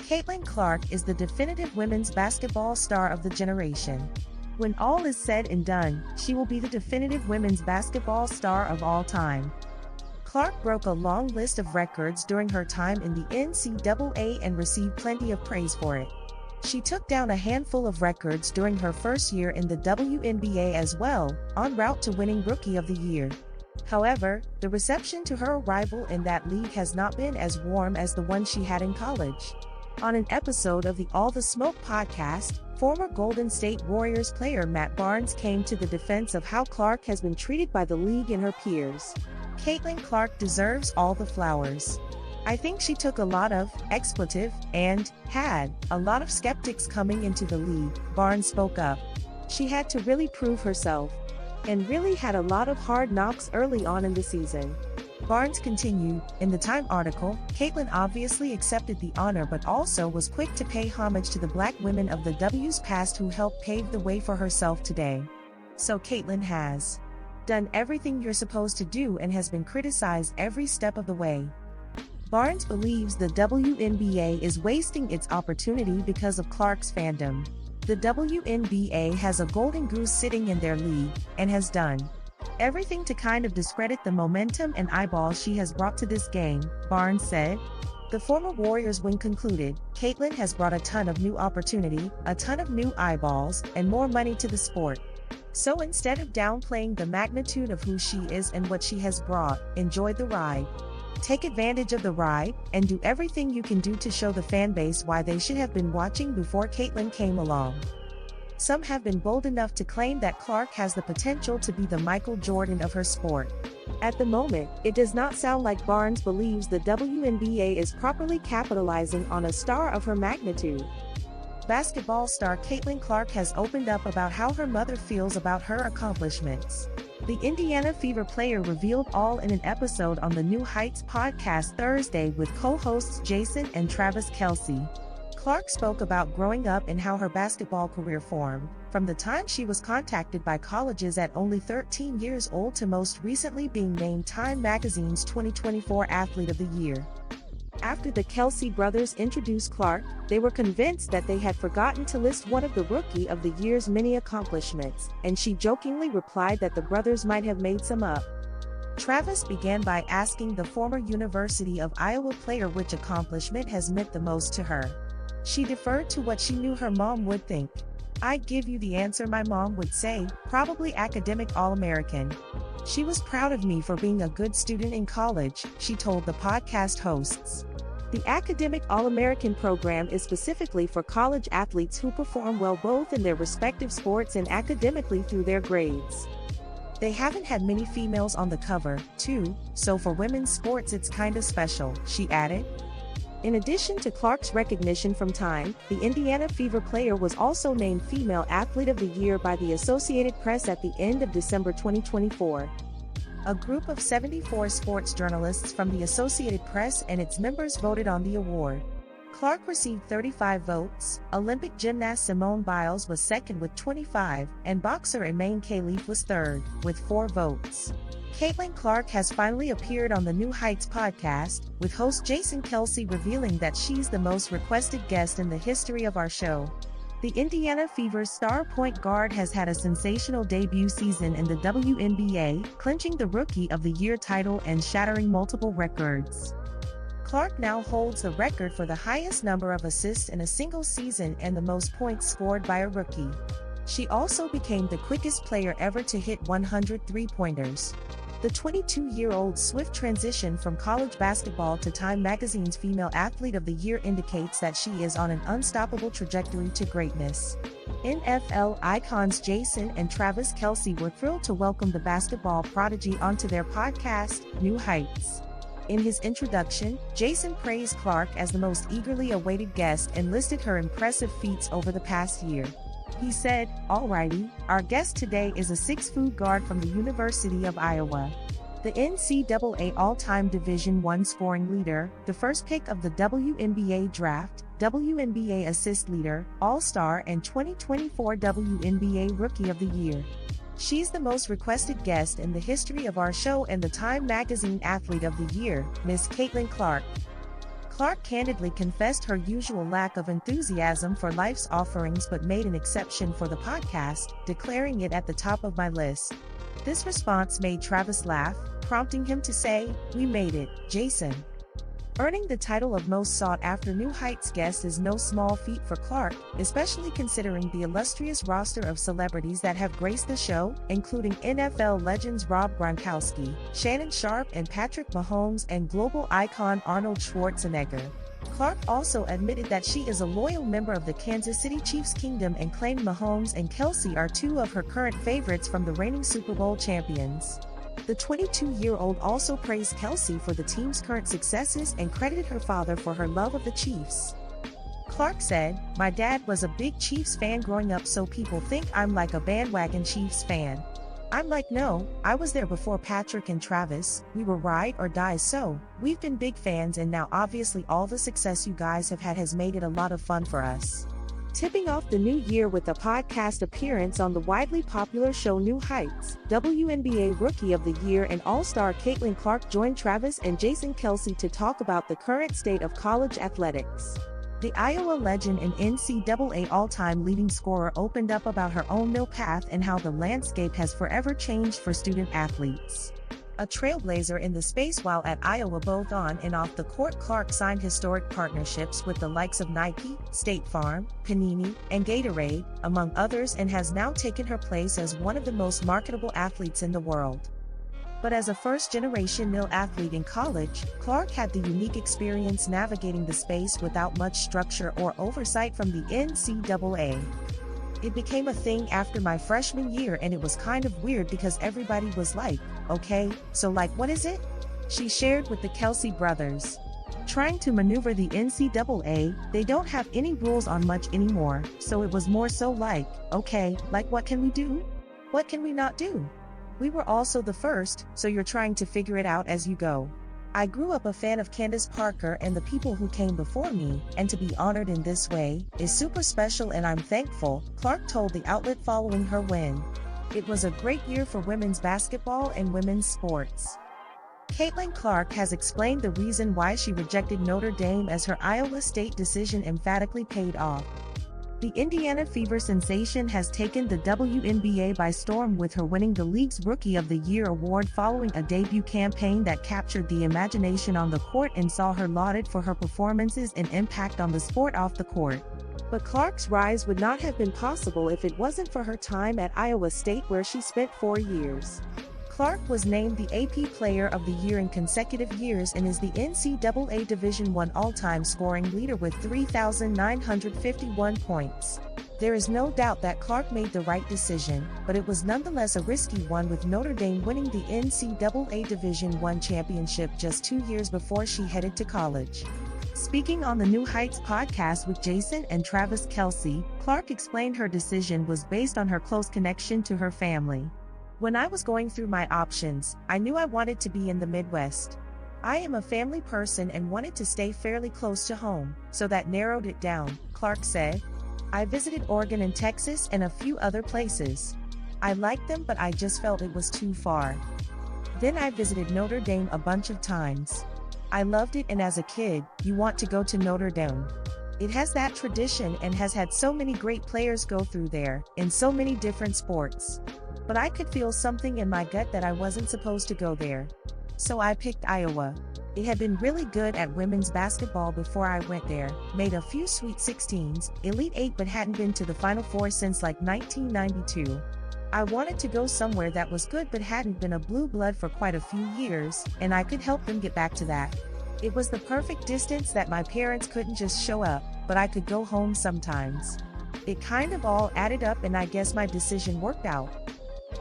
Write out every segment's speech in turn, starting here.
Caitlin Clark is the definitive women's basketball star of the generation. When all is said and done, she will be the definitive women's basketball star of all time. Clark broke a long list of records during her time in the NCAA and received plenty of praise for it. She took down a handful of records during her first year in the WNBA as well, en route to winning Rookie of the Year. However, the reception to her arrival in that league has not been as warm as the one she had in college. On an episode of the All the Smoke podcast, former Golden State Warriors player Matt Barnes came to the defense of how Clark has been treated by the league and her peers. Caitlin Clark deserves all the flowers. I think she took a lot of expletive and had a lot of skeptics coming into the league, Barnes spoke up. She had to really prove herself and really had a lot of hard knocks early on in the season. Barnes continued, in the Time article, Caitlin obviously accepted the honor but also was quick to pay homage to the black women of the W's past who helped pave the way for herself today. So Caitlin has done everything you're supposed to do and has been criticized every step of the way. Barnes believes the WNBA is wasting its opportunity because of Clark's fandom. The WNBA has a golden goose sitting in their league, and has done everything to kind of discredit the momentum and eyeballs she has brought to this game, Barnes said. The former Warriors wing concluded, Caitlin has brought a ton of new opportunity, a ton of new eyeballs, and more money to the sport. So instead of downplaying the magnitude of who she is and what she has brought, enjoy the ride. Take advantage of the ride, and do everything you can do to show the fanbase why they should have been watching before Caitlin came along. Some have been bold enough to claim that Clark has the potential to be the Michael Jordan of her sport. At the moment, it does not sound like Barnes believes the WNBA is properly capitalizing on a star of her magnitude. Basketball star Caitlin Clark has opened up about how her mother feels about her accomplishments. The Indiana Fever player revealed all in an episode on the New Heights podcast Thursday with co-hosts Jason and Travis Kelce. Clark spoke about growing up and how her basketball career formed, from the time she was contacted by colleges at only 13 years old to most recently being named Time Magazine's 2024 Athlete of the Year. After the Kelce brothers introduced Clark, they were convinced that they had forgotten to list one of the Rookie of the Year's many accomplishments, and she jokingly replied that the brothers might have made some up. Travis began by asking the former University of Iowa player which accomplishment has meant the most to her. She deferred to what she knew her mom would think. I'd give you the answer my mom would say, probably academic All-American. She was proud of me for being a good student in college, she told the podcast hosts. The Academic All-American program is specifically for college athletes who perform well both in their respective sports and academically through their grades. They haven't had many females on the cover, too, so for women's sports it's kinda special, she added. In addition to Clark's recognition from Time, the Indiana Fever player was also named Female Athlete of the Year by the Associated Press at the end of December 2024. A group of 74 sports journalists from the Associated Press and its members voted on the award. Clark received 35 votes, Olympic gymnast Simone Biles was second with 25, and boxer Emaine Khalif was third, with 4 votes. Caitlin Clark has finally appeared on the New Heights podcast, with host Jason Kelce revealing that she's the most requested guest in the history of our show. The Indiana Fever's star point guard has had a sensational debut season in the WNBA, clinching the Rookie of the Year title and shattering multiple records. Clark now holds the record for the highest number of assists in a single season and the most points scored by a rookie. She also became the quickest player ever to hit 100 three-pointers. The 22-year-old's swift transition from college basketball to Time Magazine's Female Athlete of the Year indicates that she is on an unstoppable trajectory to greatness. NFL icons Jason and Travis Kelce were thrilled to welcome the basketball prodigy onto their podcast, New Heights. In his introduction, Jason praised Clark as the most eagerly awaited guest and listed her impressive feats over the past year. He said, "Alrighty, our guest today is a 6-foot guard from the University of Iowa. The NCAA all-time Division I scoring leader, the first pick of the WNBA draft, WNBA assist leader, All-Star and 2024 WNBA Rookie of the Year. She's the most requested guest in the history of our show and the Time Magazine Athlete of the Year, Miss Caitlin Clark." Clark candidly confessed her usual lack of enthusiasm for life's offerings but made an exception for the podcast, declaring it at the top of my list. This response made Travis laugh, prompting him to say, "We made it, Jason." Earning the title of most sought-after New Heights guest is no small feat for Clark, especially considering the illustrious roster of celebrities that have graced the show, including NFL legends Rob Gronkowski, Shannon Sharpe and Patrick Mahomes and global icon Arnold Schwarzenegger. Clark also admitted that she is a loyal member of the Kansas City Chiefs Kingdom and claimed Mahomes and Kelsey are two of her current favorites from the reigning Super Bowl champions. The 22-year-old also praised Kelsey for the team's current successes and credited her father for her love of the Chiefs. Clark said, "My dad was a big Chiefs fan growing up, so people think I'm like a bandwagon Chiefs fan. I'm like, no, I was there before Patrick and Travis, we were ride or die, so we've been big fans, and now obviously all the success you guys have had has made it a lot of fun for us." Tipping off the new year with a podcast appearance on the widely popular show New Heights, WNBA Rookie of the Year and All-Star Caitlin Clark joined Travis and Jason Kelce to talk about the current state of college athletics. The Iowa legend and NCAA all-time leading scorer opened up about her own mill path and how the landscape has forever changed for student athletes. A trailblazer in the space while at Iowa both on and off the court, Clark signed historic partnerships with the likes of Nike, State Farm, Panini, and Gatorade, among others, and has now taken her place as one of the most marketable athletes in the world. But as a first-generation male athlete in college, Clark had the unique experience navigating the space without much structure or oversight from the NCAA. It became a thing after my freshman year, and it was kind of weird because everybody was like, "Okay, so like what is it?" She shared with the Kelce brothers. Trying to maneuver the NCAA, they don't have any rules on much anymore, so it was more so like, "Okay, like what can we do? What can we not do?" We were also the first, so you're trying to figure it out as you go. I grew up a fan of Candace Parker and the people who came before me, and to be honored in this way is super special, and I'm thankful, Clark told the outlet following her win. It was a great year for women's basketball and women's sports. Caitlin Clark has explained the reason why she rejected Notre Dame as her Iowa State decision emphatically paid off. The Indiana Fever sensation has taken the WNBA by storm, with her winning the league's Rookie of the Year award following a debut campaign that captured the imagination on the court and saw her lauded for her performances and impact on the sport off the court. But Clark's rise would not have been possible if it wasn't for her time at Iowa State, where she spent 4 years. Clark was named the AP Player of the Year in consecutive years and is the NCAA Division I all-time scoring leader with 3,951 points. There is no doubt that Clark made the right decision, but it was nonetheless a risky one, with Notre Dame winning the NCAA Division I championship just 2 years before she headed to college. Speaking on the New Heights podcast with Jason and Travis Kelce, Clark explained her decision was based on her close connection to her family. "When I was going through my options, I knew I wanted to be in the Midwest. I am a family person and wanted to stay fairly close to home, so that narrowed it down," Clark said. "I visited Oregon and Texas and a few other places. I liked them, but I just felt it was too far. Then I visited Notre Dame a bunch of times. I loved it, and as a kid, you want to go to Notre Dame. It has that tradition and has had so many great players go through there, in so many different sports. But I could feel something in my gut that I wasn't supposed to go there. So I picked Iowa. It had been really good at women's basketball before I went there, made a few Sweet 16s, Elite 8, but hadn't been to the Final Four since like 1992. I wanted to go somewhere that was good but hadn't been a blue blood for quite a few years, and I could help them get back to that. It was the perfect distance that my parents couldn't just show up, but I could go home sometimes. It kind of all added up, and I guess my decision worked out."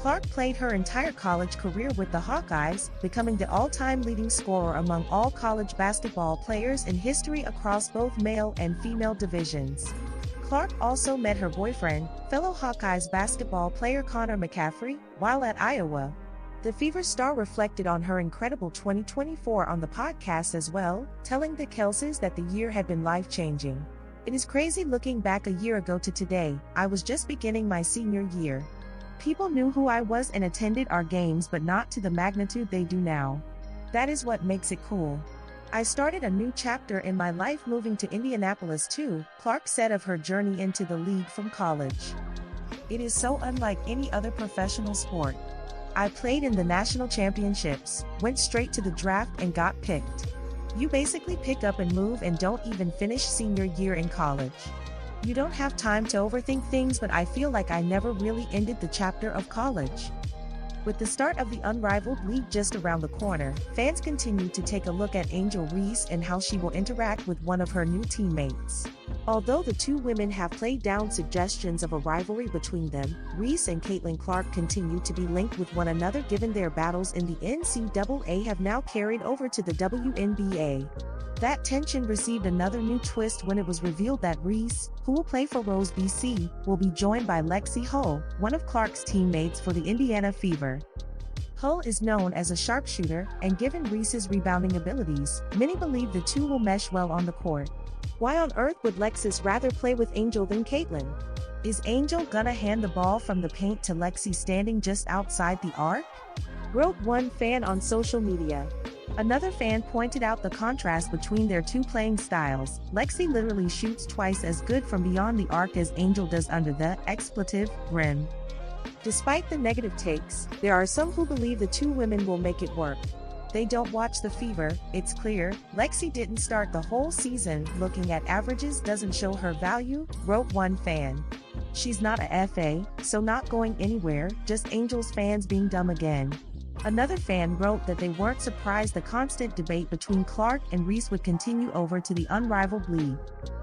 Clark played her entire college career with the Hawkeyes, becoming the all-time leading scorer among all college basketball players in history across both male and female divisions. Clark also met her boyfriend, fellow Hawkeyes basketball player Connor McCaffrey, while at Iowa. The Fever star reflected on her incredible 2024 on the podcast as well, telling the Kelces that the year had been life-changing. "It is crazy looking back a year ago to today. I was just beginning my senior year. People knew who I was and attended our games, but not to the magnitude they do now. That is what makes it cool. I started a new chapter in my life moving to Indianapolis too, Clark said of her journey into the league from college. It is so unlike any other professional sport. I played in the national championships, went straight to the draft and got picked. You basically pick up and move and don't even finish senior year in college. You don't have time to overthink things, but I feel like I never really ended the chapter of college. With the start of the unrivaled league just around the corner, fans continue to take a look at Angel Reese and how she will interact with one of her new teammates. Although the two women have played down suggestions of a rivalry between them, Reese and Caitlin Clark continue to be linked with one another given their battles in the NCAA have now carried over to the WNBA. That tension received another new twist when it was revealed that Reese, who will play for Rose BC, will be joined by Lexie, one of Clark's teammates for the Indiana Fever. Hull is known as a sharpshooter, and given Reese's rebounding abilities, many believe the two will mesh well on the court. Why on earth would Lexie rather play with Angel than Caitlin? Is Angel gonna hand the ball from the paint to Lexie standing just outside the arc? Wrote one fan on social media. Another fan pointed out the contrast between their two playing styles. Lexie literally shoots twice as good from beyond the arc as Angel does under the rim. Despite the negative takes, there are some who believe the two women will make it work. They don't watch the Fever, it's clear. Lexie didn't start the whole season. Looking at averages doesn't show her value, wrote one fan. She's not a FA, so not going anywhere, just Angel's fans being dumb again. Another fan wrote that they weren't surprised the constant debate between Clark and Reese would continue over to the unrivaled league.